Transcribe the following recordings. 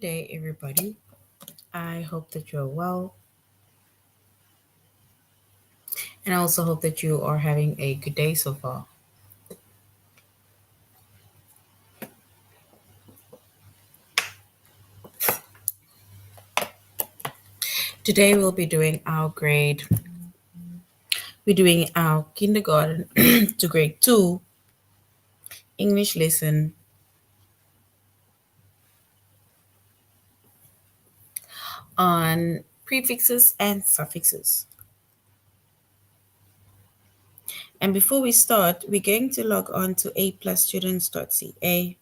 day, everybody. I hope that you're well, and I also hope that you are having a good day so far. Today, we're doing our kindergarten to grade 2 English lesson on prefixes and suffixes. And before we start, we're going to log on to aplusstudents.ca.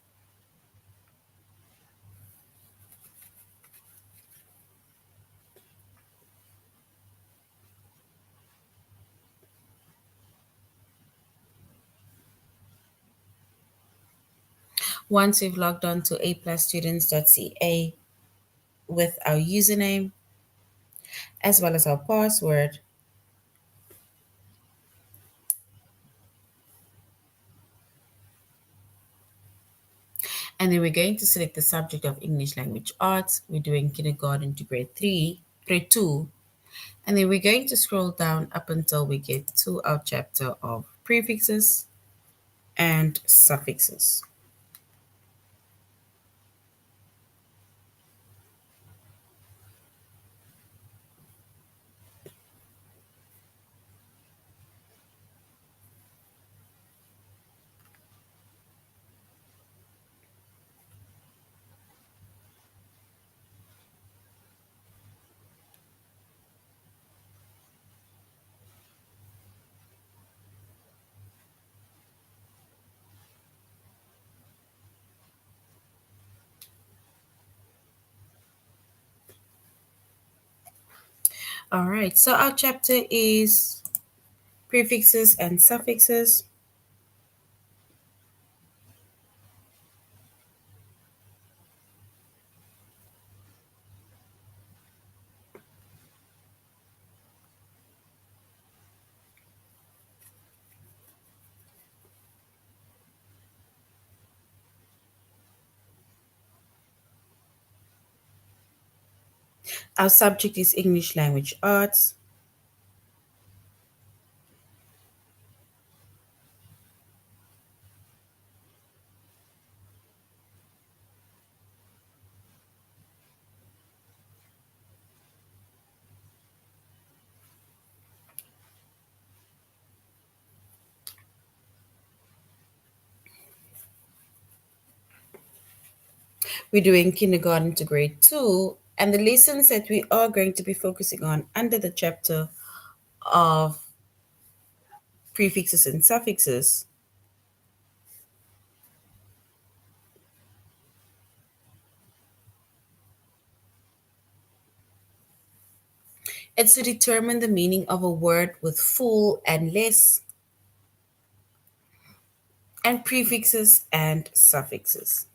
Once we've logged on to aplusstudents.ca with our username as well as our password, and then we're going to select the subject of English language arts. We're doing kindergarten to grade 2. And then we're going to scroll down up until we get to our chapter of prefixes and suffixes. All right, so our chapter is prefixes and suffixes. Our subject is English language arts. We're doing kindergarten to grade 2, and the lessons that we are going to be focusing on under the chapter of prefixes and suffixes. It's to determine the meaning of a word with full and less, and prefixes and suffixes.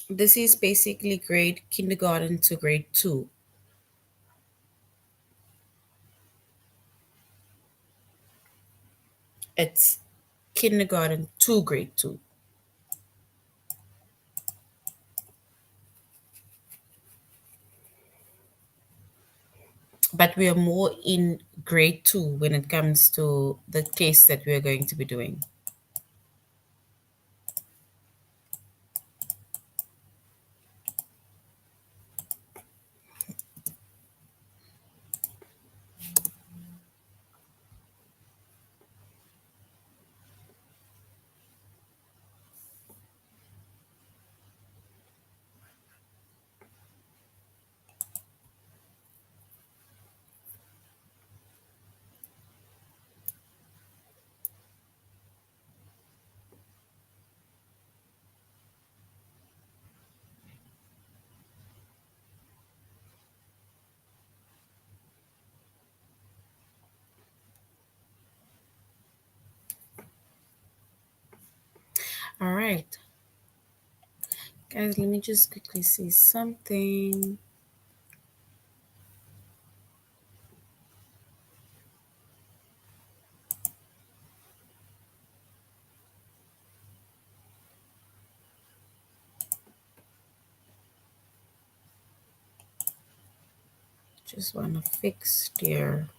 This is basically grade kindergarten to grade 2. It's kindergarten to grade 2. But we are more in grade 2 when it comes to the test that we are going to be doing. All right, guys, let me just quickly see something. Just want to fix there.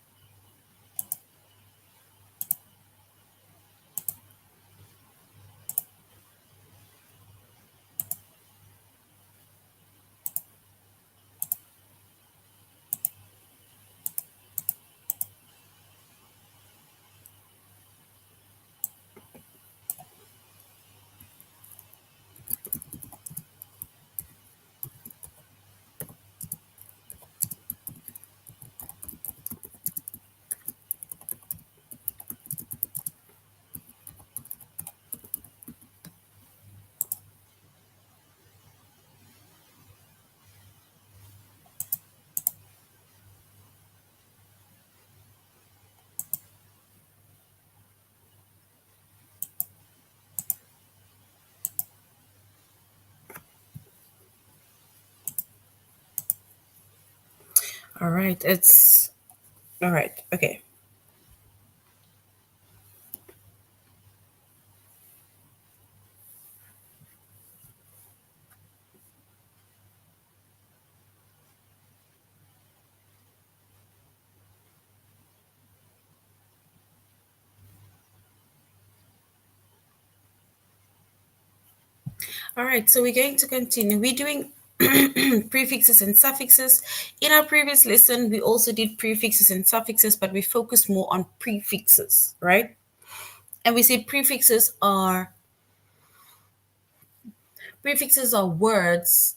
All right, it's all right. Okay. All right, so we're going to continue. We're doing prefixes and suffixes. In our previous lesson, we also did prefixes and suffixes, but we focused more on prefixes, right? And we say prefixes are words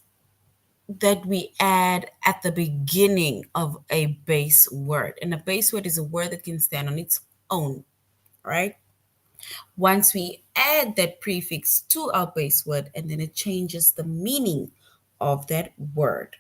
that we add at the beginning of a base word. And a base word is a word that can stand on its own, right? Once we add that prefix to our base word, and then it changes the meaning of that word.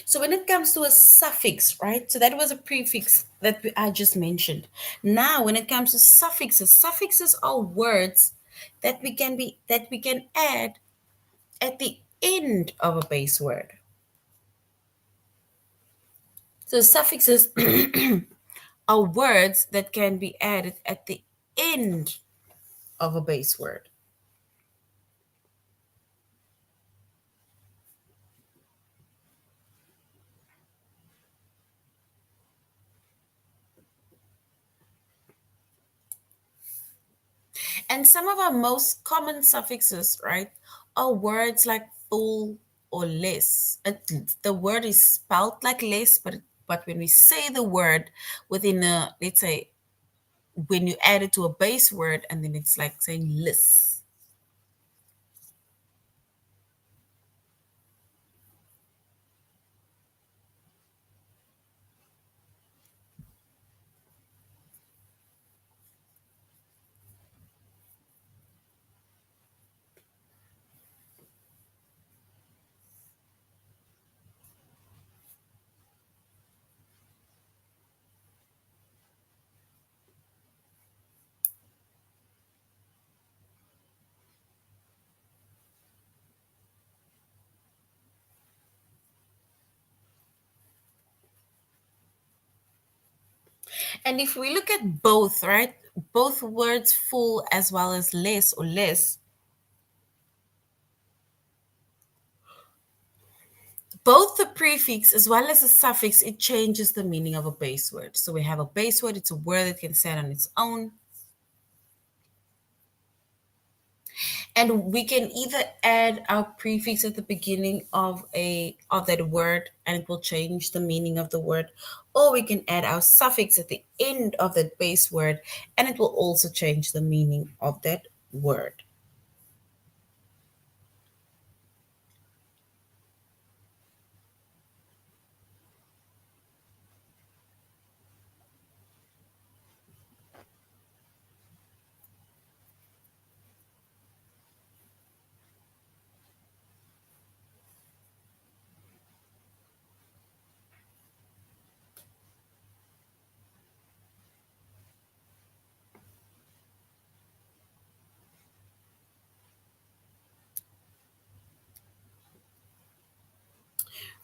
So when it comes to a suffix, right? So that was a prefix that I just mentioned. Now, when it comes to suffixes, suffixes are words that we can add at the end of a base word. So suffixes are words that can be added at the end of a base word. And some of our most common suffixes, right, are words like full or less. The word is spelled like less, but when we say the word within a, let's say, when you add it to a base word, and then it's like saying less. And if we look at both, right, both words full as well as less or less, both the prefix as well as the suffix, it changes the meaning of a base word. So we have a base word, it's a word that can stand on its own. And we can either add our prefix at the beginning of that word and it will change the meaning of the word, or we can add our suffix at the end of that base word and it will also change the meaning of that word.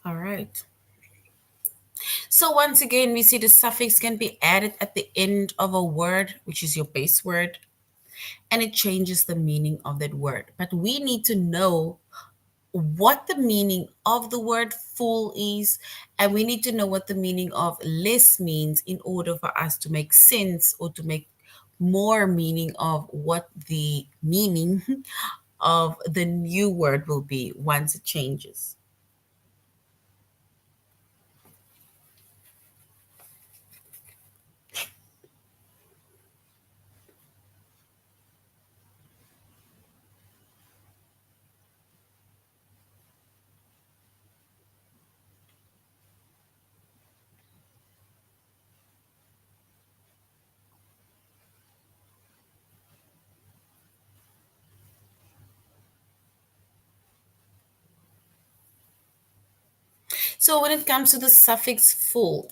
All right. So once again, we see the suffix can be added at the end of a word, which is your base word, and it changes the meaning of that word. But we need to know what the meaning of the word full is, and we need to know what the meaning of less means in order for us to make sense or to make more meaning of what the meaning of the new word will be once it changes. So when it comes to the suffix full,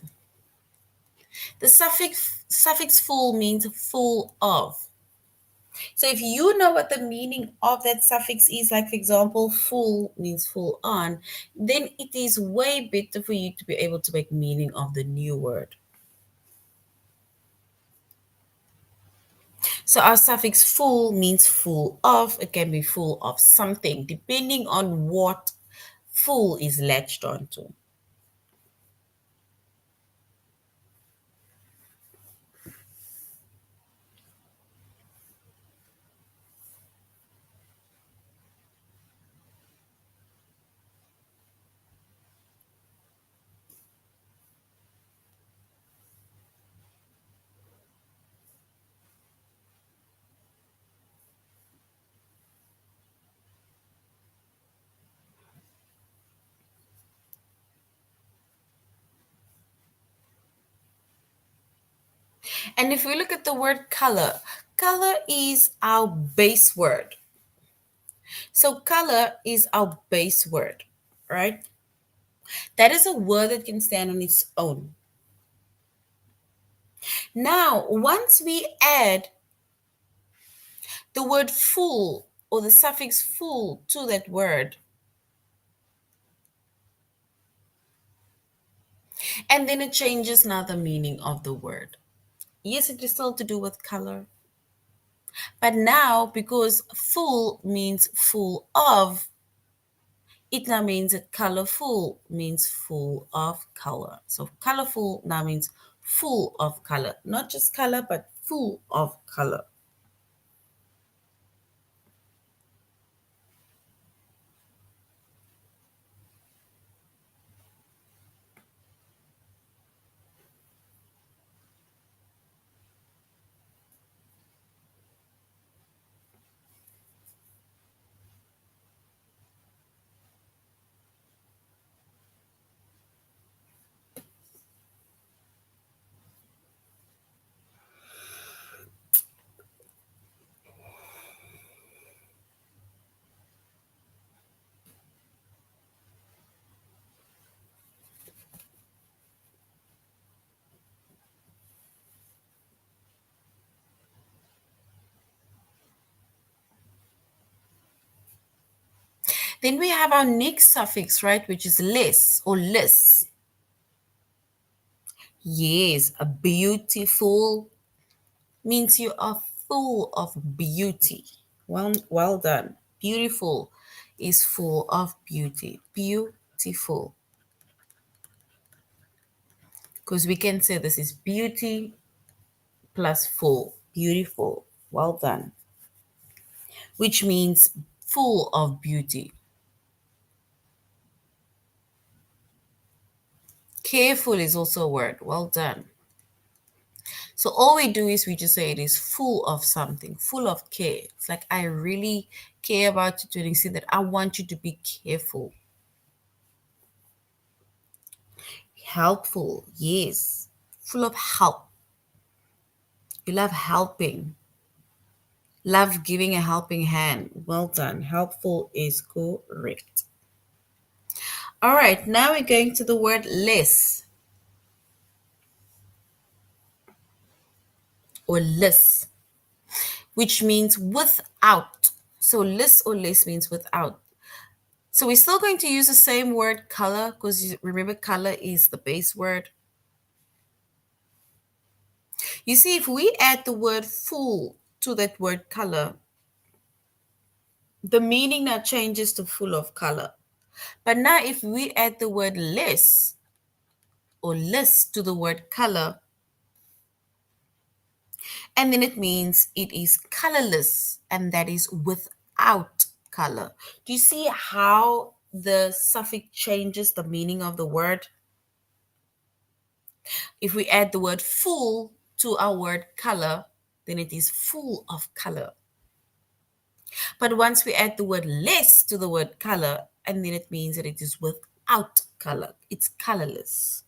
the suffix full means full of. So if you know what the meaning of that suffix is, like for example, full means full on, then it is way better for you to be able to make meaning of the new word. So our suffix full means full of. It can be full of something, depending on what full is latched onto. And if we look at the word color, color is our base word. So color is our base word, right? That is a word that can stand on its own. Now, once we add the word full or the suffix full to that word, and then it changes now the meaning of the word. Yes, it is still to do with color, but now because full means full of, it now means that colorful means full of color. So colorful now means full of color, not just color, but full of color. Then we have our next suffix, right, which is less or less. Yes, a beautiful means you are full of beauty. Well done. Beautiful is full of beauty. Beautiful. Because we can say this is beauty plus full. Beautiful. Well done. which means full of beauty. Careful is also a word. Well done. So all we do is we just say it is full of something, full of care. It's like I really care about you to the extent that I want you to be careful. Helpful, yes. Full of help. You love helping. Love giving a helping hand. Well done. Helpful is correct. All right, now we're going to the word less or less, which means without. So less or less means without. So we're still going to use the same word color because remember color is the base word. You see, if we add the word full to that word color, the meaning now changes to full of color. But now if we add the word less or less to the word color, and then it means it is colorless and that is without color. Do you see how the suffix changes the meaning of the word? If we add the word full to our word color, then it is full of color. But once we add the word less to the word color, and then it means that it is without color. It's colorless.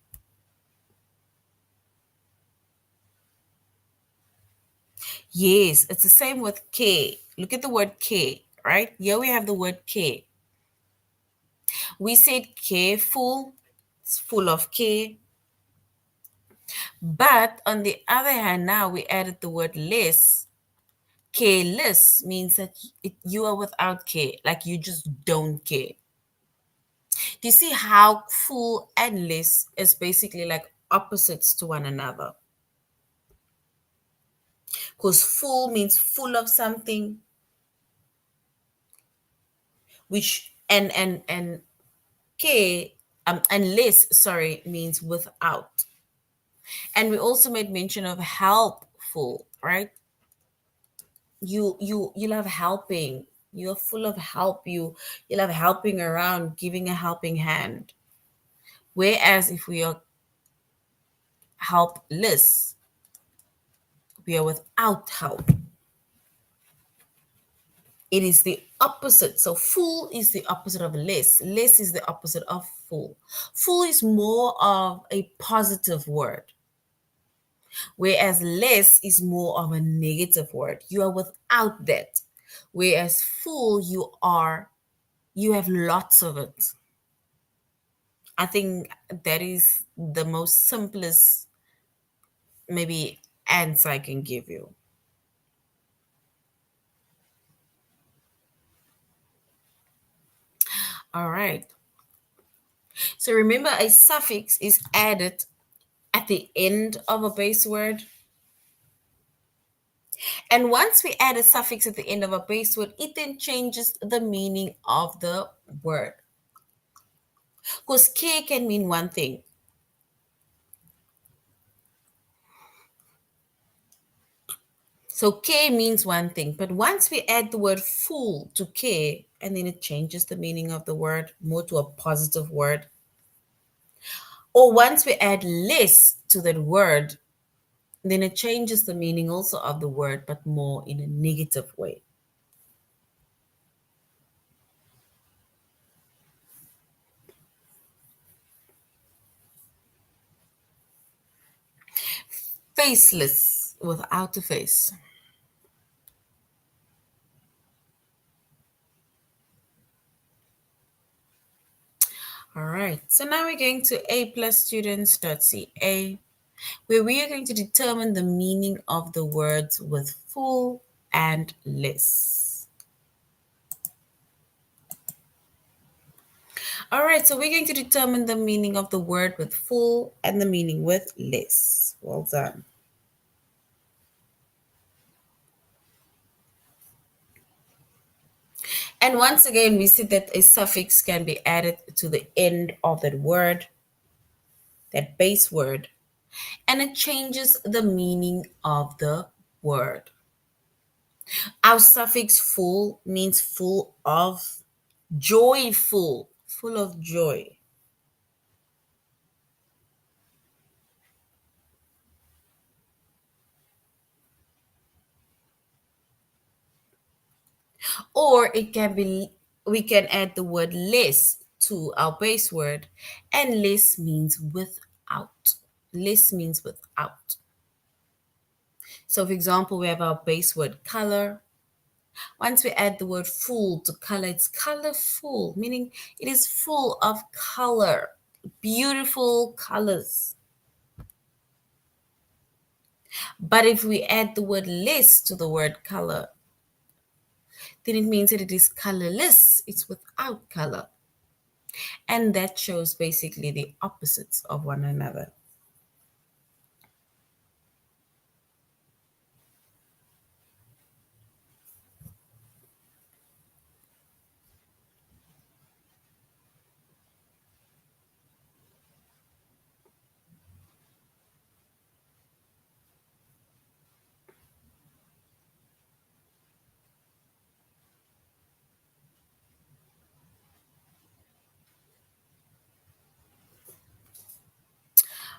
Yes, it's the same with care. Look at the word care, right? Here we have the word care. We said careful, it's full of care. But on the other hand, now we added the word less. Careless means that you are without care, like you just don't care. Do you see how full and less is basically like opposites to one another? Because full means full of something, which and care and less, sorry, means without. And we also made mention of helpful, right? You love helping. You're full of help. You love helping around, giving a helping hand. Whereas if we are helpless, we are without help. It is the opposite. So full is the opposite of less. Less is the opposite of full. Full is more of a positive word, whereas less is more of a negative word. You are without that. Whereas full, you have lots of it. I think that is the most simplest maybe answer I can give you. All right. So remember, a suffix is added at the end of a base word. And once we add a suffix at the end of a base word, it then changes the meaning of the word. Because care can mean one thing. So care means one thing. But once we add the word full to care, and then it changes the meaning of the word more to a positive word. Or once we add less to that word, then it changes the meaning also of the word, but more in a negative way. Faceless, without a face. All right, so now we're going to aplusstudents.ca, where we are going to determine the meaning of the words with full and less. All right, so we're going to determine the meaning of the word with full and the meaning with less. Well done. And once again, we see that a suffix can be added to the end of that word, that base word, and it changes the meaning of the word. Our suffix full means full of, joyful, full of joy. Or it can be, we can add the word less to our base word, and less means without. Less means without. So, for example, we have our base word color. Once we add the word full to color, it's colorful, meaning it is full of color, beautiful colors. But if we add the word less to the word color, then it means that it is colorless, it's without color. And that shows basically the opposites of one another.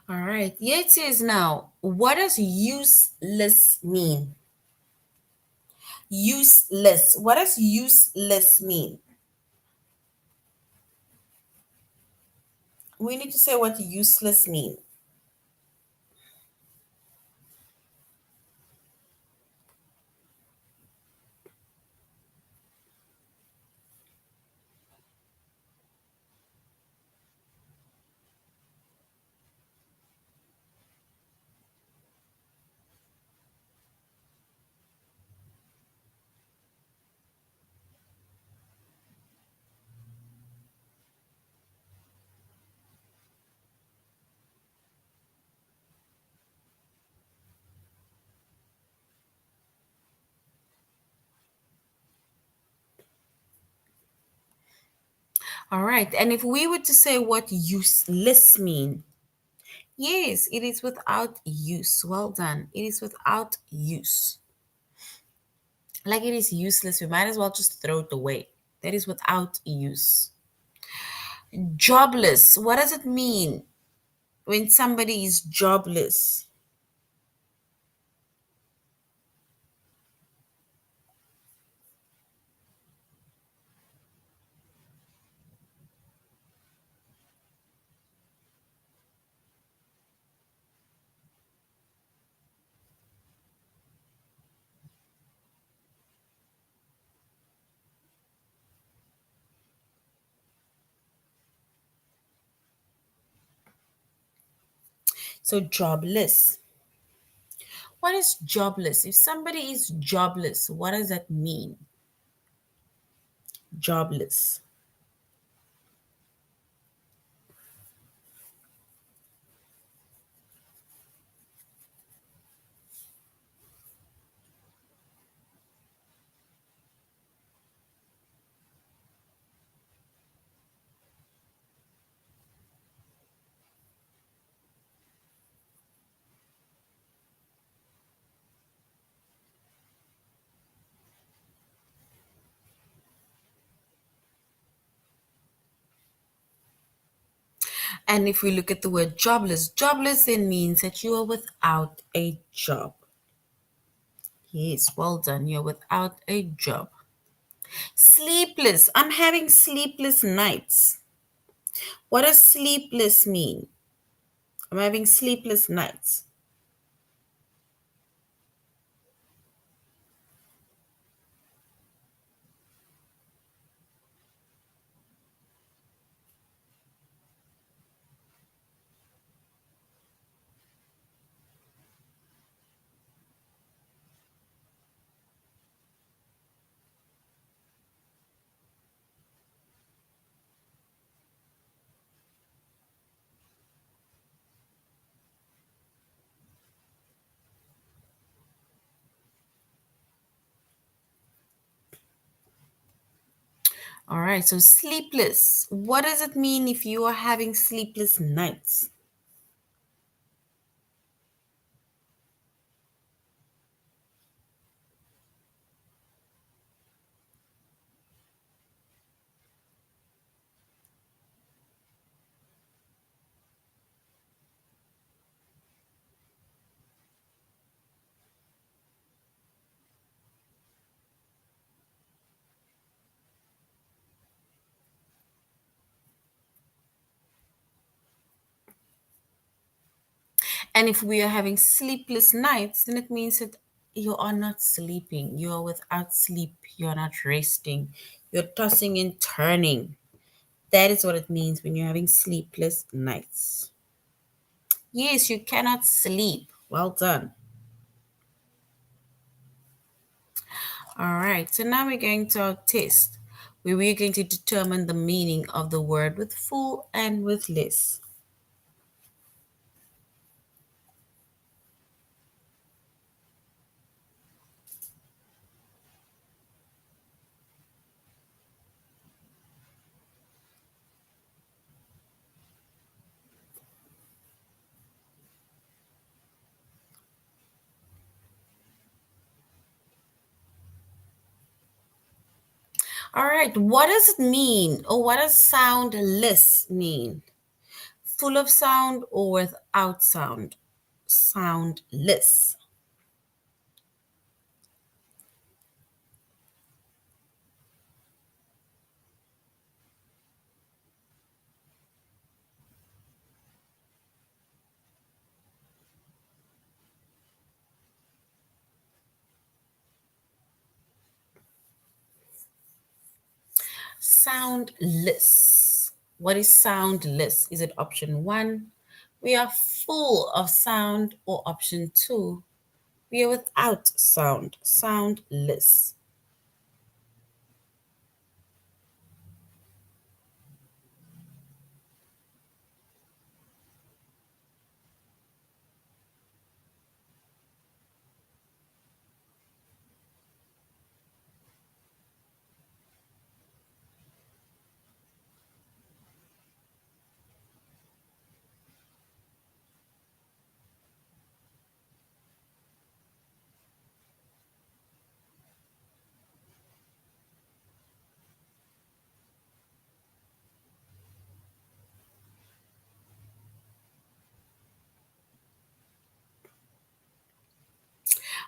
All right, here it is now. What does useless mean? Useless. What does useless mean? We need to say what useless mean. All right, and if we were to say what useless mean, yes, it is without use. Well done. It is without use. Like it is useless. We might as well just throw it away. That is without use. Jobless. What does it mean when somebody is jobless? So, jobless. What is jobless? If somebody is jobless, what does that mean? Jobless. And if we look at the word jobless, jobless then means that you are without a job. Yes, well done. You're without a job. Sleepless. I'm having sleepless nights. What does sleepless mean? I'm having sleepless nights. All right, so sleepless. What does it mean if you are having sleepless nights? And if we are having sleepless nights, then it means that you are not sleeping. You are without sleep. You are not resting. You're tossing and turning. That is what it means when you're having sleepless nights. Yes, you cannot sleep. Well done. All right, so now we're going to our test where we're going to determine the meaning of the word with full and with less. All right, what does it mean or what does soundless mean? Full of sound or without sound? Soundless. Soundless. What is soundless? Is it option one? We are full of sound, or option two? We are without sound, soundless.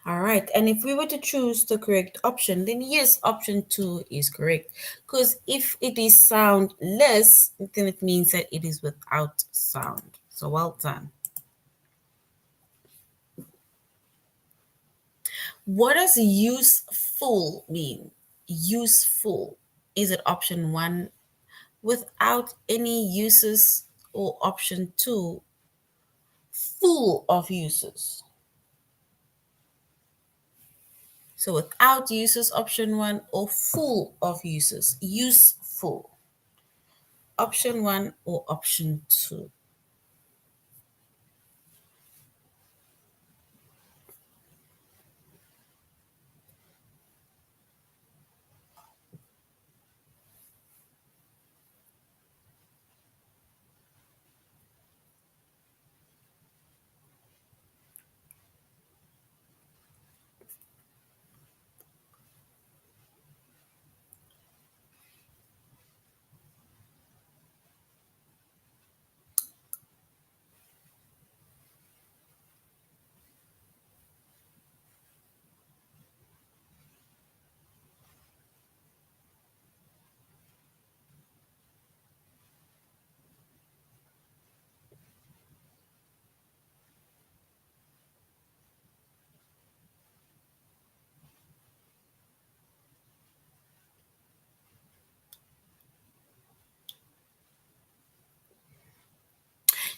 All right. And if we were to choose the correct option, then yes, option two is correct. Because if it is soundless, then it means that it is without sound. So well done. What does useful mean? Useful. Is it option one, without any uses, or option two, full of uses? So without uses, option one, or full of uses? Useful. Option one or option two?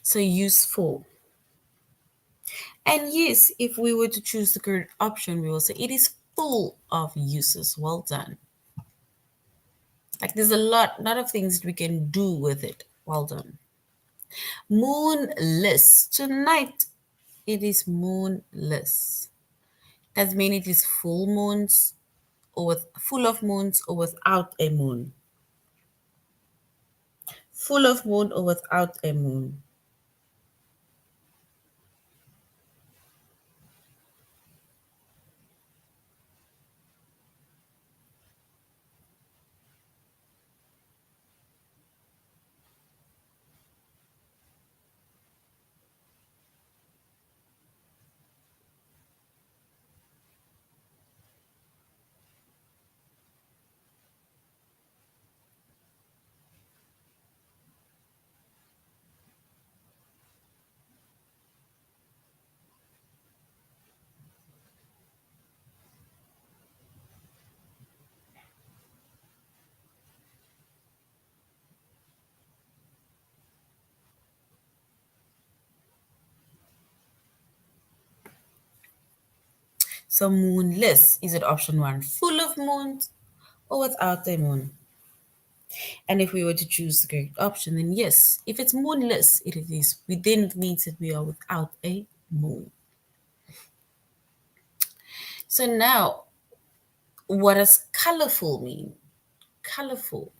So useful. And yes, if we were to choose the correct option, we will say it is full of uses. Well done. Like there's a lot of things that we can do with it. Well done. Moonless. Tonight it is moonless. That means it is full moons or with full of moons or without a moon. Full of moon or without a moon. So moonless, is it option one, full of moons or without a moon? And if we were to choose the correct option, then yes, if it's moonless, it is. Then it means that we are without a moon. So now, what does colorful mean? Colorful.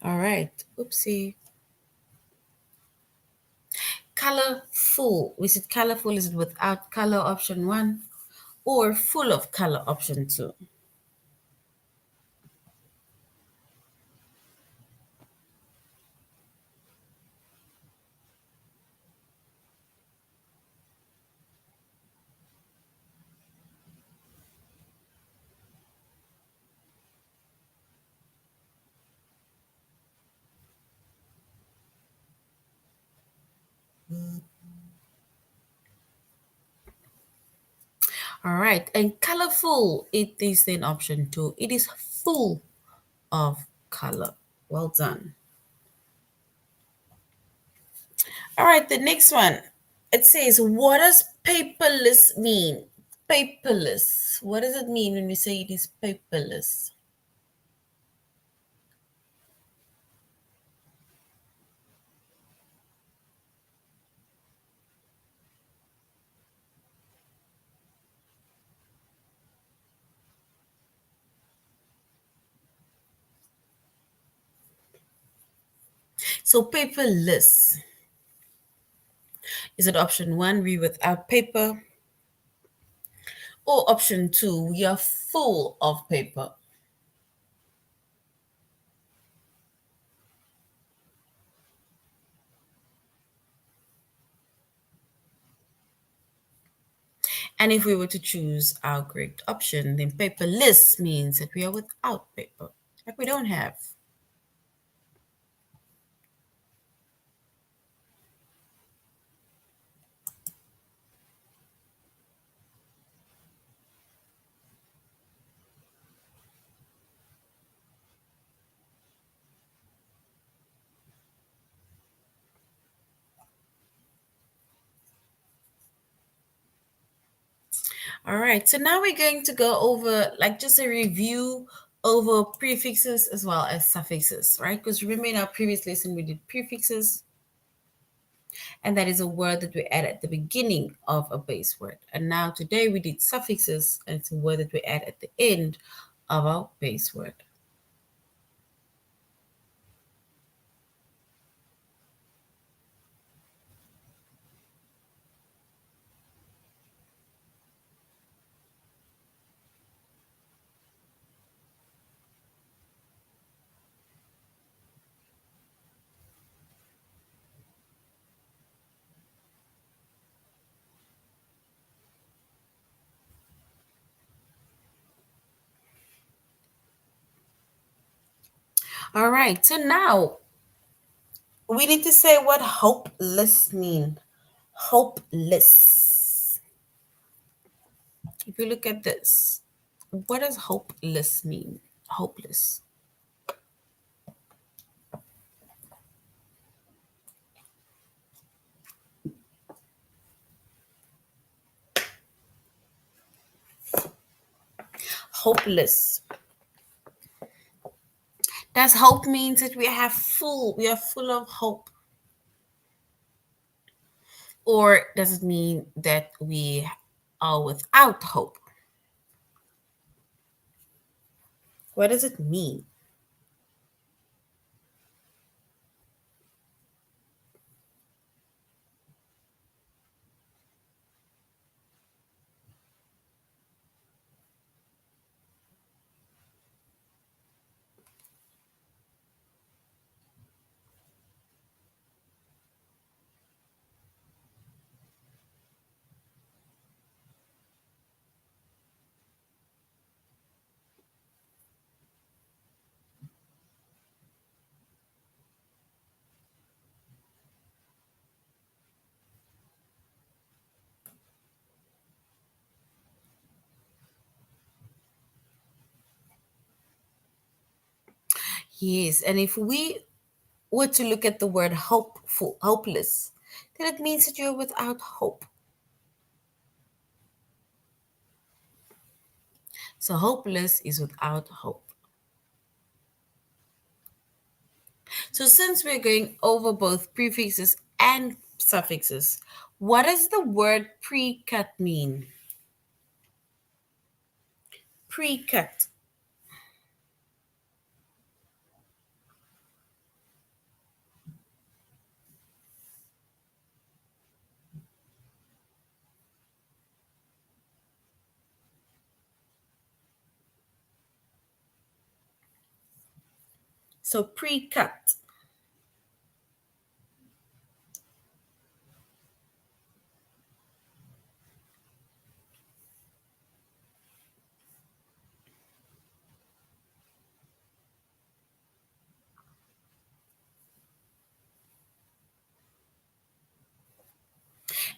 All right. Oopsie. Colorful. Is it colorful? Is it without color? Option one. Or full of color? Option two. All right. And colorful, it is then option two. It is full of color. Well done. All right, the next one. It says, what does paperless mean? Paperless. What does it mean when we say it is paperless? So paperless. Is it option one, we without paper? Or option two, we are full of paper? And if we were to choose our correct option, then paperless means that we are without paper. Like we don't have. All right, so now we're going to go over like just a review over prefixes as well as suffixes, right? Because remember in our previous lesson we did prefixes, and that is a word that we add at the beginning of a base word. And now today we did suffixes, and it's a word that we add at the end of our base word. All right, so now we need to say what hopeless mean. Hopeless. If you look at this, what does hopeless mean? Hopeless. Hopeless. Does hope means that we are full of hope? Or does it mean that we are without hope? What does it mean? Yes, and if we were to look at the word hopeful, hopeless, then it means that you're without hope. So hopeless is without hope. So since we're going over both prefixes and suffixes, what does the word pre-cut mean? Pre-cut. So pre-cut.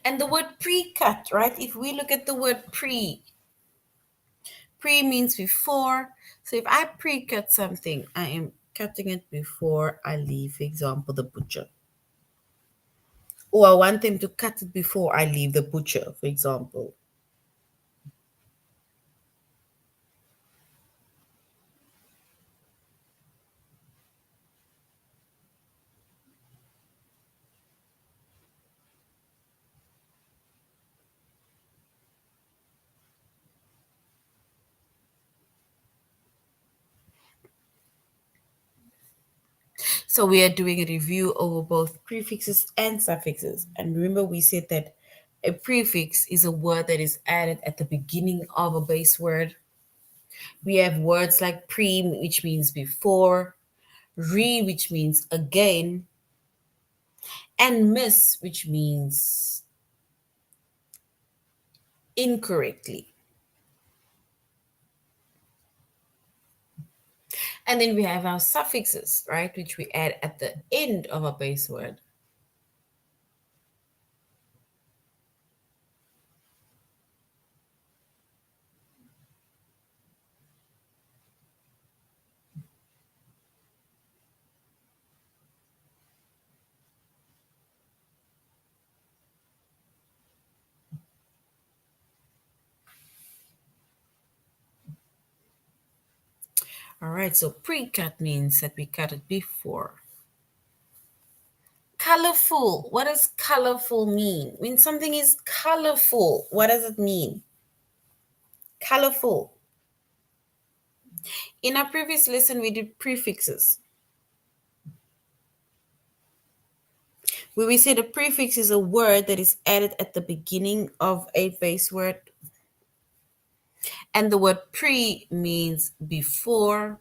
And the word pre-cut, right? If we look at the word pre means before. So if I pre-cut something, I am cutting it before I leave, for example, the butcher. Or I want them to cut it before I leave the butcher, for example. So we are doing a review over both prefixes and suffixes. And remember, we said that a prefix is a word that is added at the beginning of a base word. We have words like pre, which means before, re, which means again, and miss, which means incorrectly. And then we have our suffixes, right, which we add at the end of a base word. All right, so pre-cut means that we cut it before. Colorful. What does colorful mean? When something is colorful, what does it mean? Colorful. In our previous lesson, we did prefixes, where we said a prefix is a word that is added at the beginning of a base word. And the word pre means before.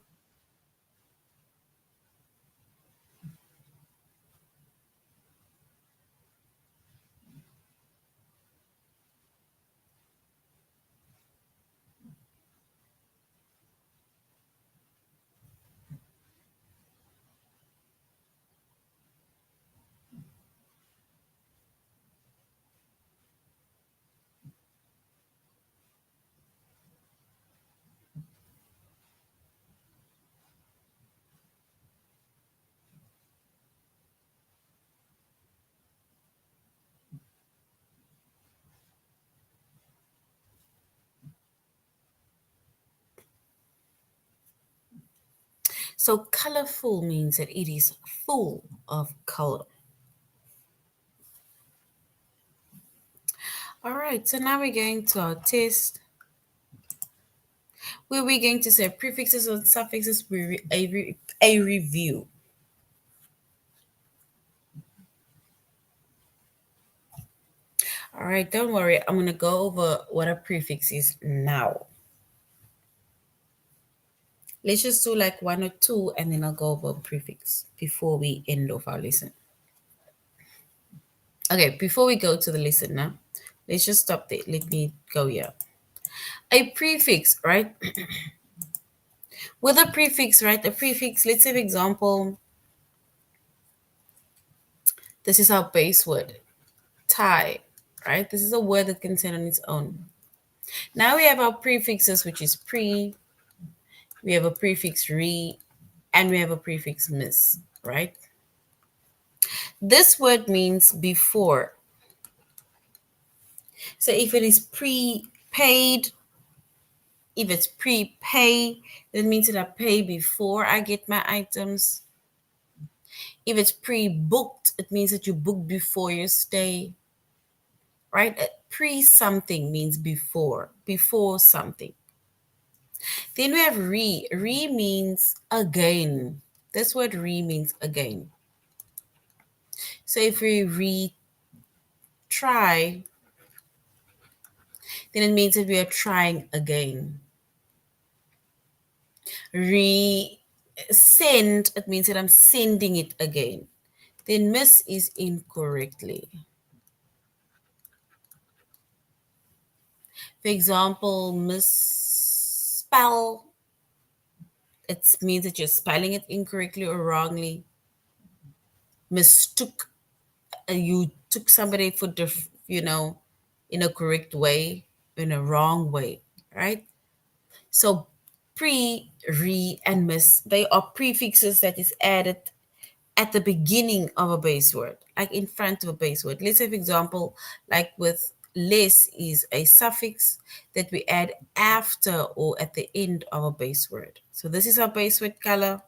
So colorful means that it is full of color. All right, so now we're going to our test where we're going to say prefixes and suffixes, a review. All right, don't worry. I'm going to go over what a prefix is now. Let's just do like one or two and then I'll go over a prefix before we end off our lesson. Okay, before we go to the lesson now, let's just stop there. Let me go here. A prefix, right? With a prefix, right? A prefix, let's say, for example, this is our base word, tie, right? This is a word that can stand on its own. Now we have our prefixes, which is pre, we have a prefix re, and we have a prefix miss, right? This word means before. So if it is prepaid, if it's prepay, that means that I pay before I get my items. If it's pre-booked, it means that you book before you stay, right? Pre something means before something. Then we have re. Re means again. This word re means again. So if we retry, then it means that we are trying again. Re send, it means that I'm sending it again. Then miss is incorrectly. For example, misspell, it means that you're spelling it incorrectly or wrongly. Mistook, you took somebody for in a correct way, in a wrong way, right? So pre, re, and miss, they are prefixes that is added at the beginning of a base word, like in front of a base word. Let's say, for example, like with less is a suffix that we add after or at the end of a base word. So this is our base word color.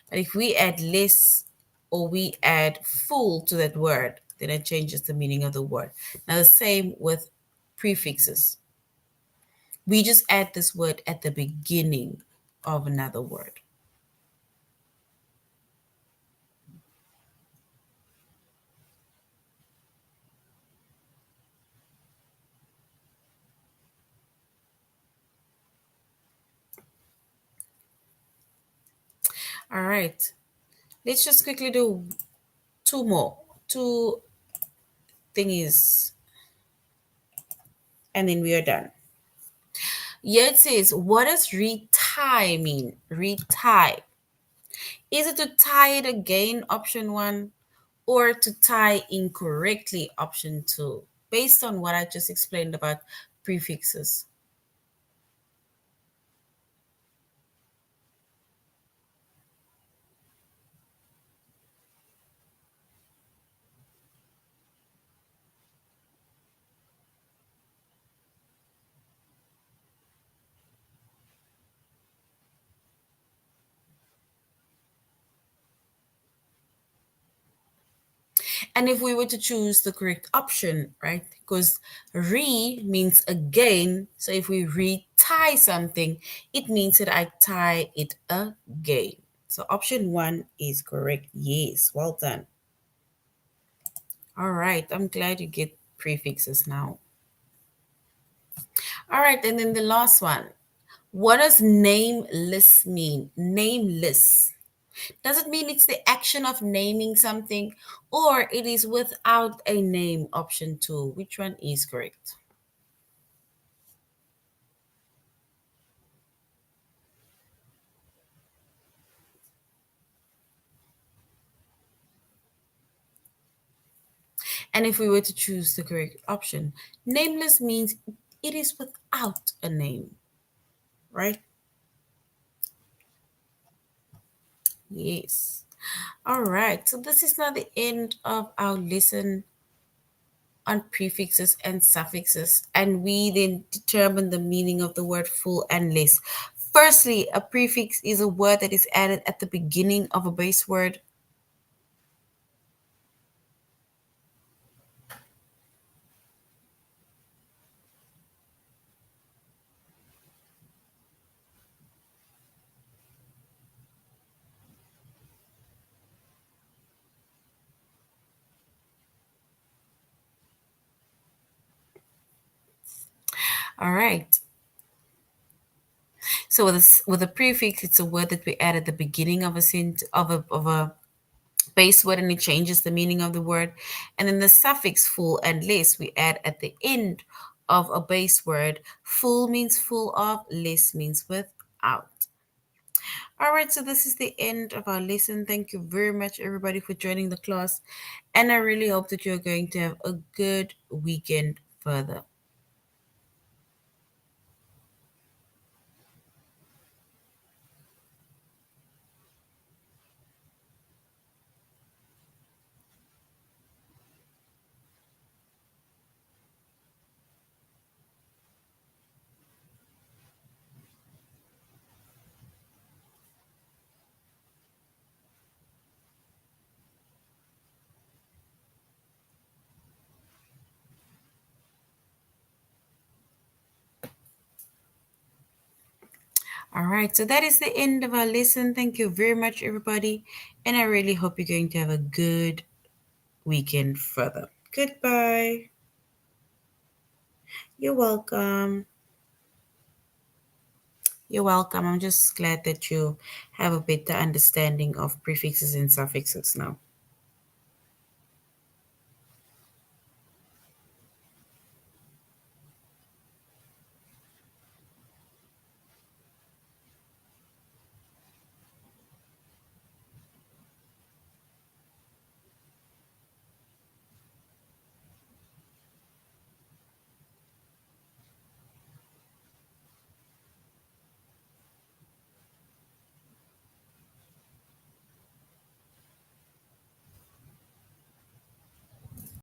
But if we add less or we add full to that word, then it changes the meaning of the word. Now, the same with prefixes. We just add this word at the beginning of another word. All right. Let's just quickly do two more. Two thingies, and then we are done. Here it says, what does retie mean? Retie. Is it to tie it again, option one, or to tie incorrectly, option two, based on what I just explained about prefixes? And if we were to choose the correct option, right? Because re means again. So if we retie something, it means that I tie it again. So option one is correct. Yes, well done. All right, I'm glad you get prefixes now. All right, and then the last one. What does nameless mean? Nameless. Does it mean it's the action of naming something, or it is without a name, option two? Which one is correct? And if we were to choose the correct option, nameless means it is without a name, right? Yes. All right. So this is now the end of our lesson on prefixes and suffixes, and we then determine the meaning of the word full and less. Firstly, a prefix is a word that is added at the beginning of a base word. All right. So with a prefix, it's a word that we add at the beginning of a of a base word, and it changes the meaning of the word. And then the suffix full and less we add at the end of a base word. Full means full of, less means without. All right, so this is the end of our lesson. Thank you very much, everybody, for joining the class. And I really hope that you're going to have a good weekend further. All right, so that is the end of our lesson. Thank you very much, everybody. And I really hope you're going to have a good weekend further. Goodbye. You're welcome. You're welcome. I'm just glad that you have a better understanding of prefixes and suffixes now.